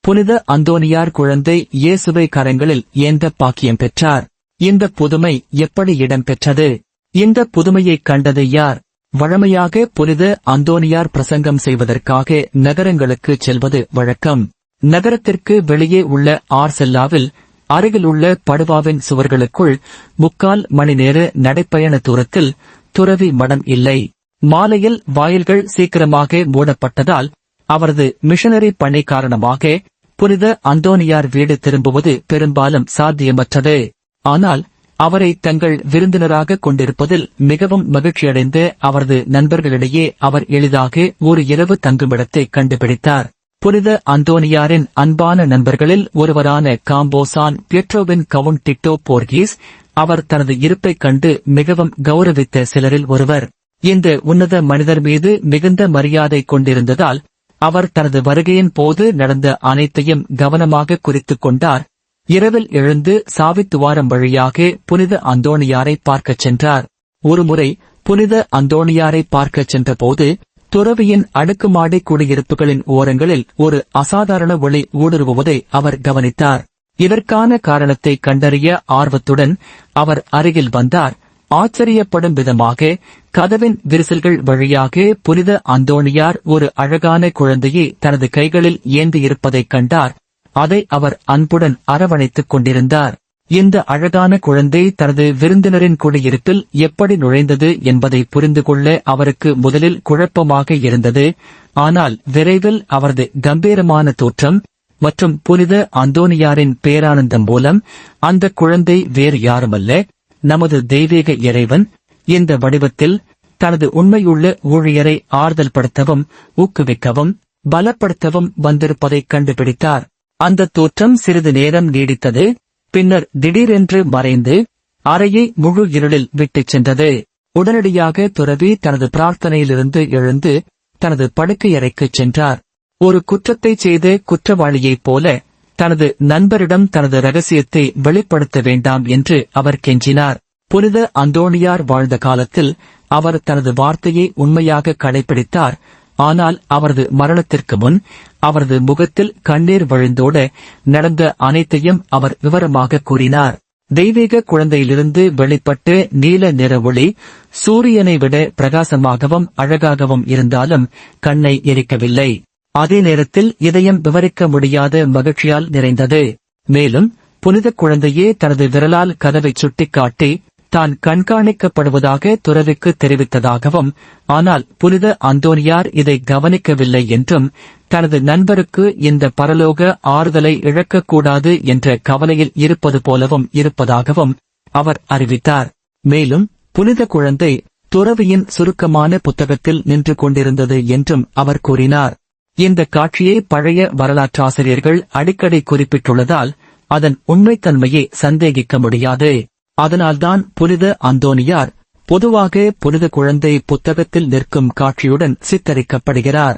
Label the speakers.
Speaker 1: புனித அந்தோனியார் குழந்தை இயேசுவை கரங்களில் ஏந்த பாக்கியம் பெற்றார். இந்த புதுமை எப்படி இடம்பெற்றது? இந்த புதுமையைக் கண்டது யார்? வழமையாக புனித அந்தோனியார் பிரசங்கம் செய்வதற்காக நகரங்களுக்கு செல்வது வழக்கம். நகரத்திற்கு வெளியே உள்ள ஆர்செல்லாவில் அருகிலுள்ள படுவாவின் சுவர்களுக்குள் 3/4 மணி நேர நடைப்பயண தூரத்தில் துறவி மடம் இல்லை. மாலையில் வாயில்கள் சீக்கிரமாக மூடப்பட்டதால் அவரது மிஷனரி பணி காரணமாக புனித அந்தோனியார் வீடு திரும்புவது பெரும்பாலும் சாத்தியமற்றது. ஆனால் அவரை தங்கள் விருந்தினராக கொண்டிருப்பதில் மிகவும் மகிழ்ச்சியடைந்த அவரது நண்பர்களிடையே அவர் எளிதாக ஒரு இரவு தங்குமிடத்தை கண்டுபிடித்தார். புனித அந்தோனியாரின் அன்பான நண்பர்களில் ஒருவரான காம்போசான் பியட்ரோவின் கவுண்ட் டிட்டோ போர்கீஸ் அவர் தனது இருப்பைக் கண்டு மிகவும் கௌரவித்த சிலரில் ஒருவர். இந்த உன்னத மனிதர் மீது மிகுந்த மரியாதை கொண்டிருந்ததால் அவர் தனது வருகையின் போது நடந்த அனைத்தையும் கவனமாக குறித்துக் கொண்டார். இரவில் எழுந்து சாவித்துவாரம் வழியாக புனித அந்தோனியாரை பார்க்கச் சென்றார். ஒருமுறை புனித அந்தோனியாரை பார்க்கச் சென்றபோது துறவியின் அடுக்குமாடி குடியிருப்புகளின் ஓரங்களில் ஒரு அசாதாரண ஒளி ஊடுருவுவதை அவர் கவனித்தார். இதற்கான காரணத்தை கண்டறிய ஆர்வத்துடன் அவர் அருகில் வந்தார். ஆச்சரியப்படும் விதமாக கதவின் விரிசல்கள் வழியாக புனித அந்தோனியார் ஒரு அழகான குழந்தையை தனது கைகளில் ஏந்தியிருப்பதைக் கண்டார். அதை அவர் அன்புடன் அரவணைத்துக் கொண்டிருந்தார். இந்த அழகான குழந்தை தனது விருந்தினரின் குடியிருப்பில் எப்படி நுழைந்தது என்பதை புரிந்து கொள்ள அவருக்கு முதலில் குழப்பமாக இருந்தது. ஆனால் விரைவில் அவரது கம்பீரமான தோற்றம் மற்றும் புனித அந்தோனியாரின் பேரானந்தம் மூலம் அந்த குழந்தை வேறு யாருமல்ல, நமது தெய்வீக இறைவன் இந்த வடிவத்தில் தனது உண்மையுள்ள ஊழியரை ஆறுதல் படுத்தவும் ஊக்குவிக்கவும் பலப்படுத்தவும் வந்திருப்பதைக் கண்டுபிடித்தார். அந்த தோற்றம் சிறிது நேரம் நீடித்தது. பின்னர் திடீரென்று மறைந்து அறையை முழு இருளில் விட்டுச் சென்றது. உடனடியாக துறவி தனது பிரார்த்தனையிலிருந்து எழுந்து தனது படுக்கையறைக்குச் சென்றார். ஒரு குற்றத்தை செய்த குற்றவாளியைப் போல தனது நண்பரிடம் தனது ரகசியத்தை வெளிப்படுத்த வேண்டாம் என்று அவர் கெஞ்சினார். புனித அந்தோனியார் வாழ்ந்த காலத்தில் அவர் தனது வார்த்தையை உண்மையாக கடைபிடித்தார். ஆனால் அவரது மரணத்திற்கு முன் அவரது முகத்தில் கண்ணீர் வழிந்தோட நடந்த அனைத்தையும் அவர் விவரமாக கூறினார். தெய்வீக குழந்தையிலிருந்து வெளிப்பட்டு நீல நிற ஒளி சூரியனை விட பிரகாசமாகவும் அழகாகவும் இருந்தாலும் கண்ணை எரிக்கவில்லை. அதே நேரத்தில் இதயம் விவரிக்க முடியாத மகிழ்ச்சியால் நிறைந்தது. மேலும் புனித குழந்தையே தனது விரலால் கதவை சுட்டிக்காட்டி தான் கண்காணிக்கப்படுவதாக துறவிக்கு தெரிவித்ததாகவும், ஆனால் புனித அந்தோனியார் இதை கவனிக்கவில்லை என்றும், தனது நண்பருக்கு இந்த பரலோக ஆறுதலை இழக்கக்கூடாது என்ற கவலையில் இருப்பது போலவும் இருப்பதாகவும் அவர் அறிவித்தார். மேலும் புனித குழந்தை துறவியின் சுருக்கமான புத்தகத்தில் நின்று கொண்டிருந்தது என்றும் அவர் கூறினார். இந்த காட்சியை பழைய வரலாற்றாசிரியர்கள் அடிக்கடி குறிப்பிட்டுள்ளதால் அதன் உண்மைத்தன்மையை சந்தேகிக்க முடியாது. அதனால்தான் புனித அந்தோனியார் பொதுவாக புனித குழந்தை புத்தகத்தில் நிற்கும் காட்சியுடன் சித்தரிக்கப்படுகிறார்.